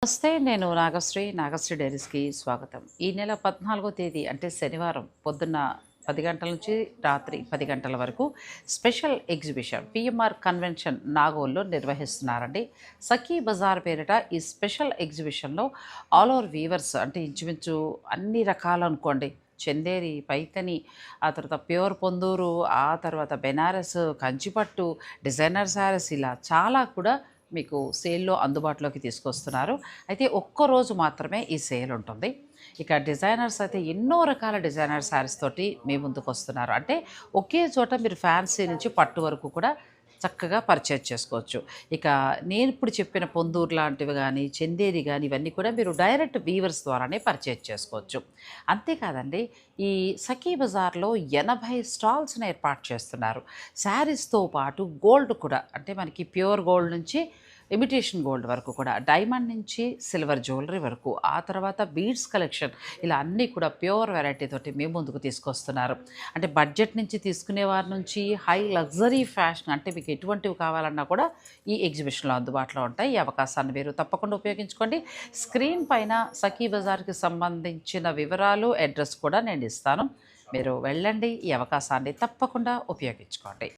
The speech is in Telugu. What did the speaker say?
నమస్తే. నేను నాగశ్రీ డైరీస్‌కి స్వాగతం. ఈ నెల 14వ తేదీ అంటే శనివారం పొద్దున్న 10 గంటల నుంచి రాత్రి 10 గంటల వరకు స్పెషల్ ఎగ్జిబిషన్ పీఎంఆర్ కన్వెన్షన్ నాగోల్లో నిర్వహిస్తున్నారండి. సఖీ బజార్ పేరిట ఈ స్పెషల్ ఎగ్జిబిషన్‌లో ఆల్ ఓవర్ వీవర్స్ అంటే ఇంచుమించు అన్ని రకాలనుకోండి. చందేరి, పైతని, ఆ తర్వాత ప్యూర్ పొందూరు, ఆ తర్వాత బెనారస్, కంచిపట్టు, డిజైనర్ శారీస్ ఇలా చాలా కూడా మీకు సేల్‌లో అందుబాటులోకి తీసుకొస్తున్నారు. అయితే ఒక్కరోజు మాత్రమే ఈ సేల్ ఉంటుంది. ఇక డిజైనర్స్ అయితే ఎన్నో రకాల డిజైనర్ శారీస్ తోటి మీ ముందుకొస్తున్నారు. అంటే ఒకే చోట మీరు ఫ్యాన్సీ నుంచి పట్టు వరకు కూడా చక్కగా పర్చేజ్ చేసుకోవచ్చు. ఇక నేనిప్పుడు చెప్పిన పొందూరు లాంటివి గానీ, చందేరి గానీ ఇవన్నీ కూడా మీరు డైరెక్ట్ వీవర్స్ ద్వారానే పర్చేజ్ చేసుకోవచ్చు. అంతేకాదండి, ఈ సఖీ బజార్‌లో 80 స్టాల్స్‌ని ఏర్పాటు చేస్తున్నారు. శారీస్‌తో పాటు గోల్డ్ కూడా అంటే మనకి ప్యూర్ గోల్డ్ నుంచి ఇమిటేషన్ గోల్డ్ వరకు కూడా, డైమండ్ నుంచి సిల్వర్ జ్యువెలరీ వరకు, ఆ తర్వాత బీడ్స్ కలెక్షన్ ఇలా అన్నీ కూడా ప్యూర్ వెరైటీ తోటి మీ ముందుకు తీసుకొస్తున్నారు. అంటే బడ్జెట్ నుంచి తీసుకునే వారి నుంచి హై లగ్జరీ ఫ్యాషన్ అంటే మీకు ఎటువంటివి కావాలన్నా కూడా ఈ ఎగ్జిబిషన్‌లో అందుబాటులో ఉంటాయి. ఈ అవకాశాన్ని మీరు తప్పకుండా ఉపయోగించుకోండి. స్క్రీన్ పైన సఖీ బజార్‌కి సంబంధించిన వివరాలు, అడ్రస్ కూడా నేను ఇస్తాను. మీరు వెళ్ళండి. ఈ అవకాశాన్ని తప్పకుండా ఉపయోగించుకోండి.